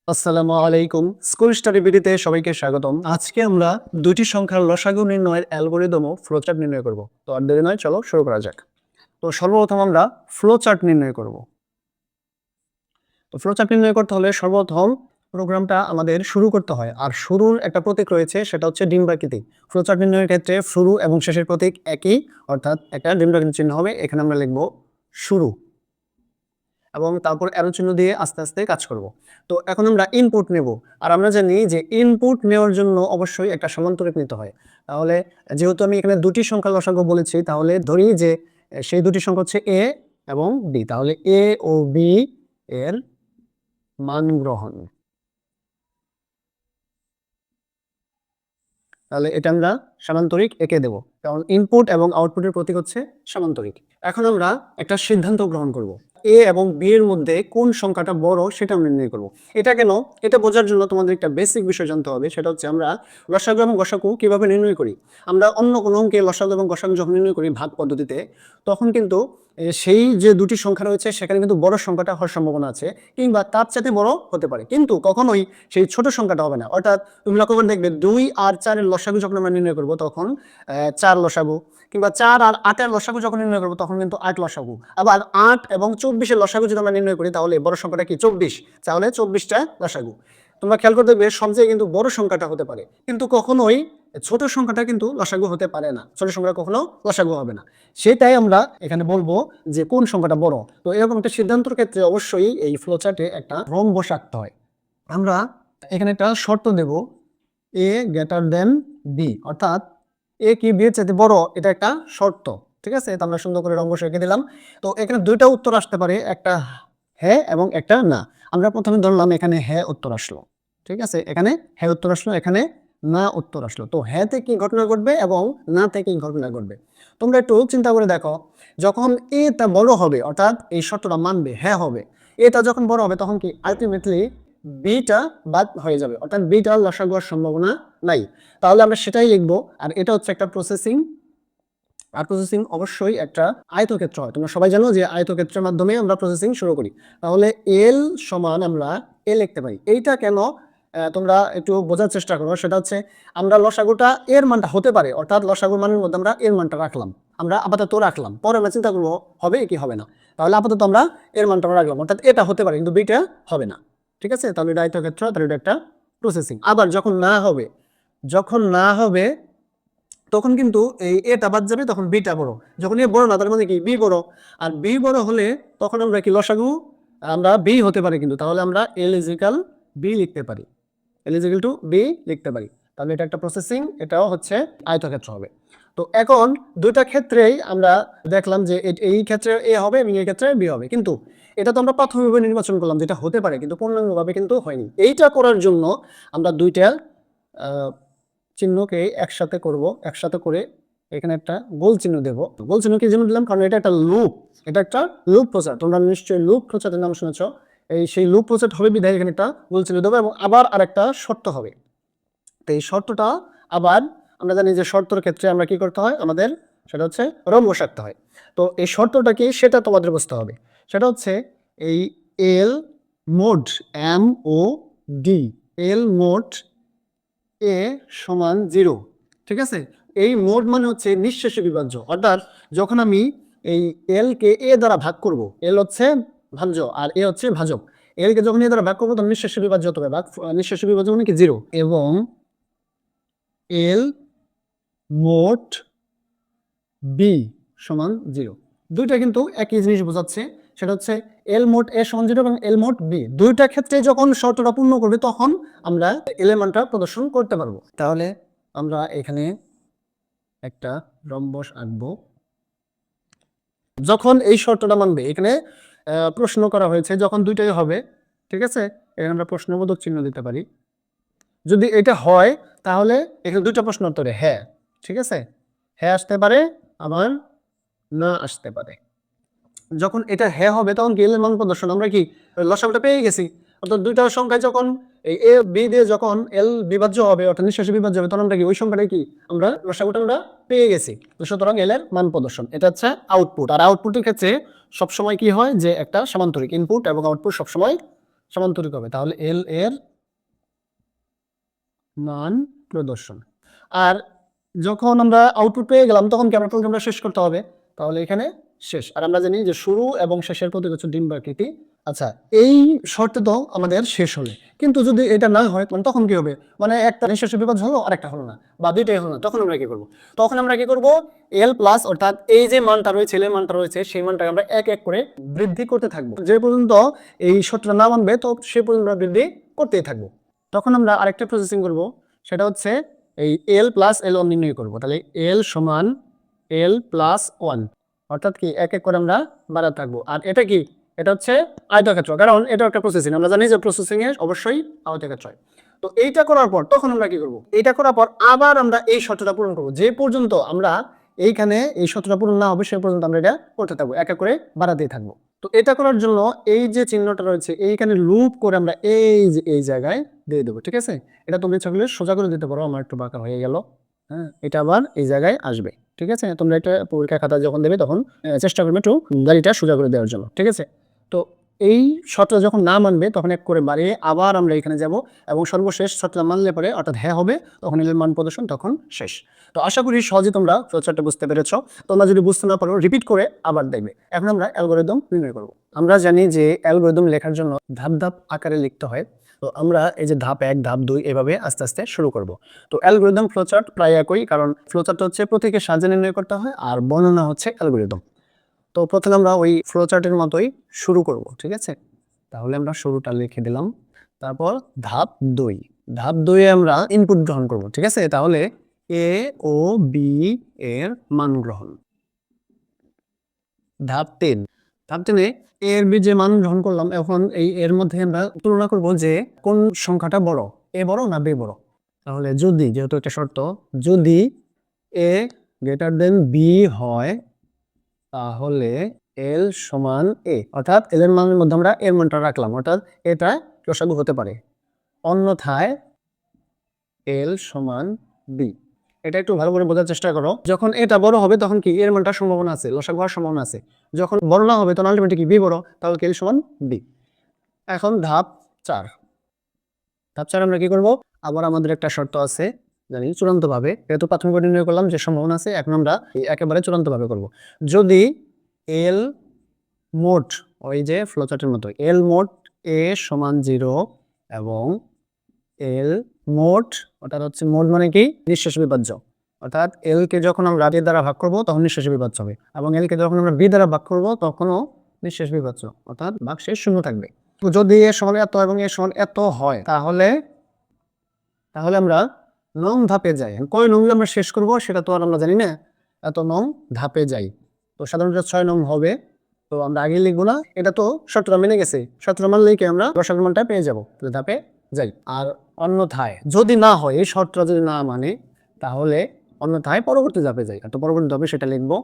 আসসালামু আলাইকুম। School study বিডিতে সবাইকে স্বাগতম। আজকে আমরা দুটি সংখ্যার লসাগু নির্ণয়ের অ্যালগরিদম ও ফ্লোচার্ট নির্ণয় করব। তো আর দেরি নয়, চলো শুরু করা যাক। তো সর্বপ্রথম আমরা ফ্লোচার্ট নির্ণয় করব। তো ফ্লোচার্ট নির্ণয় করতে হলে সর্বপ্রথম প্রোগ্রামটা আমাদের শুরু করতে হয়। আর শুরুর একটা প্রতীক রয়েছে, সেটা হচ্ছে ডিম্বাকৃতি। ফ্লোচার্ট নির্ণয়ের ক্ষেত্রে শুরু এবং শেষের প্রতীক একই, অর্থাৎ একটা ডিম্বাকৃতি চিহ্ন হবে। এখানে আমরা লিখব শুরু এবং তারপর অ্যারো চিহ্ন দিয়ে আস্তে আস্তে কাজ করব। তো এখন আমরা ইনপুট নেব। আর আমরা জানি যে ইনপুট নেওয়ার জন্য অবশ্যই একটা সমান্তরিক নিতে হয়। তাহলে যেহেতু আমি এখানে দুটি সংখ্যা লসাগু বলেছি, তাহলে ধরি যে সেই দুটি সংখ্যা হচ্ছে এ এবং বি। তাহলে এ ও বি এর মান গ্রহণ। তাহলে এটা আমরা সামান্তরিক এঁকে দেব, কারণ ইনপুট এবং আউটপুটের প্রতীক হচ্ছে সামান্তরিক। এখন আমরা একটা সিদ্ধান্ত গ্রহণ করব, এ এবং বি এর মধ্যে কোন সংখ্যাটা বড় সেটা আমরা নির্ণয় করব। এটা কেন? এটা বোঝার জন্য তোমাদের একটা বেসিক বিষয় জানতে হবে, সেটা হচ্ছে আমরা লসাগু এবং গসাগু কিভাবে নির্ণয় করি। আমরা অন্য কোনো অঙ্কে লসাগু এবং গসাগু যখন নির্ণয় করি ভাগ পদ্ধতিতে, তখন কিন্তু সেই যে দুটি সংখ্যা রয়েছে সেখানে কিন্তু বড় সংখ্যাটা হওয়ার সম্ভাবনা আছে, কিংবা তার চাইতে বড় হতে পারে, কিন্তু কখনোই সেই ছোট সংখ্যাটা হবে না। অর্থাৎ তুমি লক্ষ্য করে দেখবে 2 আর 4 এর লসাগু যখন আমরা নির্ণয় করব তখন 4 লসাগু, কিংবা 4 আর 8 এর লসাগু যখন নির্ণয় করব তখন কিন্তু 8 লসাগু। আবার 8 এবং 24 এর লসাগু যদি আমরা নির্ণয় করি, তাহলে বড় সংখ্যাটা কি 24, তাহলে 24টা লসাগু। তোমরা খেয়াল করে দেখবে সব জায়গায় কিন্তু বড় সংখ্যাটা হতে পারে, কিন্তু কখনোই ছোট সংখ্যাটা কিন্তু লসাগু হতে পারে না। ছোট সংখ্যা কখনো লসাগু হবে না। সেটাই আমরা এখানে বলবো যে কোন সংখ্যাটা বড়। তো এরকম একটা সিদ্ধান্তের ক্ষেত্রে অবশ্যই এই ফ্লোচার্টে একটা রম্বস আঁকতে হয়। আমরা এখানে একটা শর্ত দেব, এ গ্রেটার দেন বি, অর্থাৎ এ কি বি এর চাইতে বড়, এটা একটা শর্ত। ঠিক আছে, তো আমরা সুন্দর করে রম্বস এঁকে দিলাম। তো এখানে দুইটা উত্তর আসতে পারে, একটা হ্যাঁ এবং একটা না। আমরা প্রথমে ধরলাম এখানে হ্যাঁ উত্তর আসলো। ঠিক আছে, এখানে হ্যাঁ উত্তর আসলো, এখানে না উত্তর আসলো। তো হ্যাঁতে কি ঘটনা ঘটবে এবং নাতে কি ঘটনা ঘটবে, তোমরা একটু চিন্তা করে দেখো। যখন এটা বড় হবে, অর্থাৎ এই শর্তটা মানবে, হ্যাঁ হবে। এটা যখন বড় হবে তখন কি আলটিমেটলি বিটা বাদ হয়ে যাবে, অর্থাৎ বিটার লসাগু হওয়ার সম্ভাবনা নাই। তাহলে আমরা সেটাই লিখবো। আর এটা হচ্ছে একটা প্রসেসিং, আর প্রসেসিং অবশ্যই একটা আয়তক্ষেত্র হয়। তোমরা সবাই জানো যে আয়তক্ষেত্রের মাধ্যমে আমরা প্রসেসিং শুরু করি। তাহলে এল সমান আমরা এ লিখতে পারি। এইটা কেন তোমরা একটু বোঝার চেষ্টা করো। সেটা হচ্ছে আমরা লসাগুটা এর মানটা হতে পারে, অর্থাৎ লসাগুর মানের মধ্যে আমরা এর মানটা রাখলাম, আমরা আপাতত রাখলাম, পরে আমরা চিন্তা করবো হবে কি হবে না। তাহলে আপাতত আমরা এর মানটা রাখলাম, অর্থাৎ এটা হতে পারে কিন্তু বিটা হবে না। ঠিক আছে, তাহলে এটা আয়তক্ষেত্র, তাহলে এটা একটা প্রসেসিং। আবার যখন না হবে, যখন না হবে তখন কিন্তু এই এটা বাদ যাবে, তখন বিটা বড়। যখন এ বড় না, তার মানে কি বি বড়। আর বি বড় হলে তখন আমরা কি লসাগু আমরা বি হতে পারি, কিন্তু তাহলে আমরা এল ইজিক্যাল বি লিখতে পারি, এল ইজিক্যাল টু বি লিখতে পারি। তাহলে এটা একটা প্রসেসিং, এটাও হচ্ছে আয়তক্ষেত্র হবে। তো এখন দুইটা ক্ষেত্রেই আমরা দেখলাম যে এই ক্ষেত্রে এ হবে এবং এই ক্ষেত্রে বি হবে, কিন্তু এটা তো আমরা প্রাথমিকভাবে নির্বাচন করলাম যেটা হতে পারে, কিন্তু পূর্ণাঙ্গভাবে কিন্তু হয়নি। এইটা করার জন্য আমরা দুইটা চিহ্নকে একসাথে করব, একসাথে করে এখানে একটা গোল চিহ্ন দেব। গোল চিহ্ন কি জন্য দিলাম? কারণ এটা একটা লুপ, এটা একটা লুপ প্রচার। তোমরা নিশ্চয়ই লুপ প্রচারের নাম শুনেছো। এই সেই লুপ প্রচার হবে বিধায় এখানে একটা গোল চিহ্ন দেবো, এবং আবার আরেকটা শর্ত হবে। তো এই শর্তটা আবার আমরা জানি যে শর্তের ক্ষেত্রে আমরা কি করতে হয়, আমাদের সেটা হচ্ছে রম্বস আঁকতে হয়। তো এই শর্তটা কি সেটা তোমাদের বুঝতে হবে। সেটা হচ্ছে এই এল মোড এম ও ডি, এল মোড এ সমান 0। ঠিক আছে, এই মোড মানে হচ্ছে নিঃশেষে বিভাজ্য, অর্থাৎ যখন আমি এই এল কে এ দ্বারা ভাগ করব, এল হচ্ছে ভাজ্য আর এ হচ্ছে ভাজক, এল কে যখন এ দ্বারা ভাগ করবো তখন নিঃশেষে বিভাজ্য হতে হবে। ভাগ নিঃশেষে বিভাজ্য মানে কি 0, এবং এল মোড বি সমান 0। দুইটা কিন্তু একই জিনিস বোঝাচ্ছে। সেটা হচ্ছে এল মোড এ সমান 0 এবং এল মোড বি, দুইটা ক্ষেত্রে যখন শর্তটা পূর্ণ করবে তখন আমরা এলিমেন্টটা প্রদর্শন করতে পারবো। তাহলে আমরা এখানে একটা রম্বস আঁকবো। যখন এই শর্তটা মানবে, এখানে প্রশ্ন করা হয়েছে যখন দুইটাই হবে। ঠিক আছে, এখানে আমরা প্রশ্নবোধক চিহ্ন দিতে পারি। যদি এটা হয় তাহলে এখানে দুইটা প্রশ্ন উত্তরে হ্যাঁ, ঠিক আছে, হ্যাঁ আসতে পারে, আবার না আসতে পারে। যখন এটা হ্যাঁ হবে তখন কি এর মান প্রদর্শন, আমরা কি লসাগুটা পেয়ে গেছি। অর্থাৎ দুইটা সংখ্যায় যখন এই এ বি দিয়ে যখন এল বিভাজ্য হবে, অর্থাৎ নিঃশেষে বিভাজ্য হবে, তখন আমরা কি ওই সংখ্যাটা কি আমরা লসাগুটা আমরা পেয়ে গেছি। তো সুতরাং এল এর মান প্রদর্শন, এটা হচ্ছে আউটপুট। আর আউটপুটের ক্ষেত্রে সবসময় কি হয় যে একটা সামান্তরিক, ইনপুট এবং আউটপুট সবসময় সামান্তরিক হবে, তাহলে এল এর মান প্রদর্শন। আর যখন আমরা আউটপুট পেয়ে গেলাম তখন কি আমরা প্রোগ্রামটা শেষ করতে হবে, তাহলে এখানে শেষ। আর আমরা জানি যে শুরু এবং শেষের প্রতীক হচ্ছে ডিম্বাকৃতি। আচ্ছা, এই শর্তে তো আমাদের শেষ হলে, কিন্তু যদি এটা না হয় মানে তখন কি হবে, মানে একটা নিঃশেষে বিভাজ্য হলো আর একটা হলো না, বা দুইটাই হলো না, তখন আমরা কি করব? তখন আমরা কি করব, এল প্লাস অর্থাৎ এই যে মানটা রয়েছে, এল এর মানটা রয়েছে, সেই মানটাকে আমরা এক এক করে বৃদ্ধি করতে থাকবো, যে পর্যন্ত এই শর্তটা না মানবে তো সে পর্যন্ত আমরা বৃদ্ধি করতেই থাকবো। তখন আমরা আরেকটা প্রসেসিং করব, সেটা হচ্ছে এই এল প্লাস এল ওয়ান নির্ণয় করবো। তাহলে এল সমান এল প্লাস ওয়ান, অর্থাৎ কি এক এক করে আমরা বাড়াতে থাকবো। আর এটা কি, এটা হচ্ছে আয়তক্ষেত্র, কারণ এটা একটা প্রসেসিং, আমরা জানি যে প্রসেসিং এ অবশ্যই আয়তক্ষেত্র হয়। তো এইটা করার পর তখন আমরা কি করব, এইটা করার পর আবার আমরা এই শর্তটা পূরণ করব, যে পর্যন্ত আমরা এইখানে এই শর্তটা পূরণ না হবে সে পর্যন্ত আমরা এটা করতে থাকবো, এক এক করে বাড়াতেই থাকবো। তো এটা করার জন্য এই যে চিহ্নটা রয়েছে এইখানে লুপ করে আমরা এই যে এই জায়গায় দিয়ে দেবো, ঠিক আছে? এটা তোমরা ইচ্ছা করলে সোজা করে দিতে পারো, আমার একটু বাঁকা হয়ে গেল। হ্যাঁ, এটা আবার এই জায়গায় আসবে, ঠিক আছে? তোমরা এটা পরীক্ষা খাতা যখন দেবে তখন চেষ্টা করবে একটু গাড়িটা সোজা করে দেওয়ার জন্য, ঠিক আছে? তো এই শর্তটা যখন না মানবে তখন এক করে বাড়িয়ে আবার আমরা এখানে যাব, এবং সর্বশেষ শর্তটা মানলে পরে অর্থাৎ হ্যাঁ হবে, তখন এর মান প্রদর্শন তখন শেষ। তো আশা করি সহজে তোমরা ফ্লোচার্টটা বুঝতে পেরেছো। তোমরা যদি বুঝতে না পারো রিপিট করে আবার দেখবে। এখন আমরা অ্যালগরিদম নির্ণয় করব। আমরা জানি যে অ্যালগরিদম লেখার জন্য ধাপ ধাপ আকারে লিখতে হয়। তো আমরা এই যে ধাপ 1 ধাপ 2 এভাবে আস্তে আস্তে শুরু করব। তো অ্যালগরিদম ফ্লোচার্ট প্রায় একই, কারণ ফ্লোচার্ট হচ্ছে প্রতীকের সাহায্যে নির্ণয় করতে হয় আর বর্ণনা হচ্ছে অ্যালগরিদম। তো প্রথমে আমরা ওই ফ্লোচার্টের মতোই শুরু করব, ঠিক আছে? তাহলে আমরা শুরুটা লিখে দিলাম। তারপর ধাপ 2, ধাপ 2 এ আমরা ইনপুট গ্রহণ করব, ঠিক আছে? তাহলে এ ও বি এর মান গ্রহণ। ধাপ 3, ধাপ 3 এ এর বি যে মান গ্রহণ করলাম, এখন এই এর মধ্যে আমরা তুলনা করব যে কোন সংখ্যাটা বড়, এ বড় না বি বড়। তাহলে যদি, যেহেতু একটা শর্ত, যদি এ গ্রেটার দেন বি হয় তাহলে এল সমান এ, অর্থাৎ এল এর মানের মধ্যে আমরা এর মানটা রাখলাম, অর্থাৎ এটা লসাগু হতে পারে, অন্যথায় এল সমান বি। এটা একটু ভালো করে বোঝার চেষ্টা করো। যখন এটা বড় হবে তখন কি এর মানটার সম্ভাবনা আছে, লসাগু হওয়ার সম্ভাবনা আছে। যখন বড় না হবে তখন আলটিমেটলি কি বি বড়, তাহলে এল সমান বি। এখন ধাপ 4, ধাপ 4 আমরা কি করব, আবার আমাদের একটা শর্ত আছে জানি চূড়ান্তভাবে, যেহেতু প্রাথমিক নির্ণয় করলাম যে সম্ভাবনা আছে, এখন আমরা একেবারে চূড়ান্তভাবে করব। যদি এল মোট, ওই যে ফ্লোচার্টের মতো, এল মোট এ সমান 0 এবং এল মোট, অর্থাৎ হচ্ছে মোট মানে কি নিঃশেষ বিভাজ্য, অর্থাৎ এল কে যখন আমরা বি দ্বারা ভাগ করব তখন নিঃশেষ বিভাজ্য হবে, এবং এল কে যখন আমরা বি দ্বারা ভাগ করব তখনও নিঃশেষ বিভাজ্য, অর্থাৎ ভাগশেষ শূন্য থাকবে। যদি এ সমান এত এবং এ সমান এত হয় তাহলে আমরা নং ধাপে যাই। কয় নং আমরা শেষ করব সেটা তো আর আমরা জানি না, এত নং ধাপে যাই। তো সাধারণত 6 নং হবে, তো আমরা আগে লিখবো না, এটা তো শর্তটা মেনে গেছে, শর্তটা মানলেই কি আমরা লসাগুর মানটা পেয়ে যাবো, ধাপে যাই। আর অন্যথায় যদি না হয়, এই শর্তটা যদি না মানে, তাহলে অন্যথায় পরবর্তী ধাপে যাই। তো পরবর্তী ধাপে সেটা লিখবো,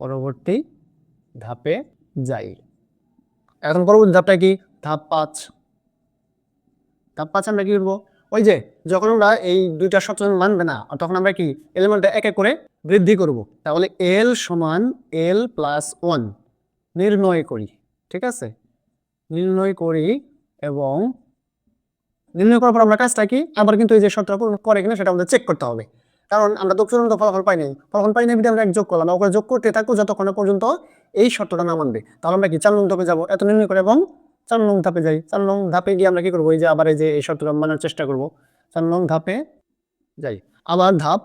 পরবর্তী ধাপে যাই। এখন পরবর্তী ধাপটা কি, ধাপ 5। ধাপ 5 আমরা কি করবো, ওই যে যখন আমরা এই দুইটা শর্ত মানবে না তখন আমরা কি এলিমেন্টটা এক এক করে বৃদ্ধি করব। তাহলে এল সমান এল প্লাস 1 নির্ণয় করি, ঠিক আছে? নির্ণয় করি, এবং নির্ণয় করার পর আমরা কাজটা কি, আবার কিন্তু এই যে শর্তটা পূরণ করে কিনা সেটা আমাদের চেক করতে হবে, কারণ আমরা তো চূড়ান্ত ফলাফল পাই নাই, আমরা এক যোগ করলাম, ওকে যোগ করতে থাকবো যতক্ষণ পর্যন্ত এই শর্তটা না মানবে। তাহলে আমরা কি 4 নং ধাপে যাবো, এত নির্ণয় করে এবং 4 নং ধাপে যাই। 4 নং ধাপে গিয়ে আমরা কি করবো, এই যে আবার এই যে এই শর্তটা মানার চেষ্টা করব, 4 নং ধাপে যাই। আবার ধাপ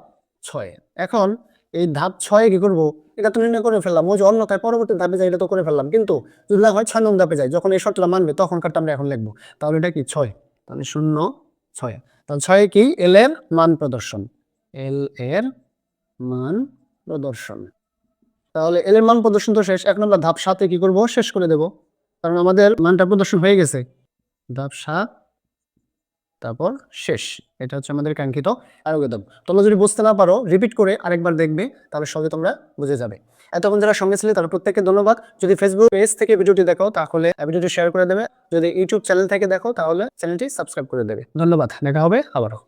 6, এখন এই ধাপ 6 কি করব, এটা তো নির্ণয় করে ফেললাম, ওই যে অন্যথায় পরবর্তী ধাপে যাই এটা তো করে ফেললাম, কিন্তু যদি না হয় 6 নং ধাপে যাই, যখন এই শর্তটা মানবে তখনকারটা আমরা এখন লিখবো। তাহলে এটা কি 6, তাহলে 0 6, তাহলে 6 কি এল এর মান প্রদর্শন, এল এর মান প্রদর্শন। তাহলে এল এর মান প্রদর্শন তো শেষ। এখন আমরা ধাপ 7 কি করব, শেষ করে দেব, কারণ আমাদের মানটা প্রদর্শন হয়ে গেছে। ধাপ 7, তারপর শেষ। এটা হচ্ছে আমাদের কাঙ্ক্ষিত অ্যালগরিদম। তোমরা যদি বুঝতে না পারো রিপিট করে আরেকবার দেখবে, তাহলে সহজে তোমরা বুঝে যাবে। এতক্ষণ যারা সঙ্গে ছিলে তারা প্রত্যেককে ধন্যবাদ। যদি ফেসবুক পেজ থেকে ভিডিওটি দেখো তাহলে ভিডিওটি শেয়ার করে দেবে, যদি ইউটিউব চ্যানেল থেকে দেখো তাহলে চ্যানেলটি সাবস্ক্রাইব করে দেবে। ধন্যবাদ, দেখা হবে আবারও।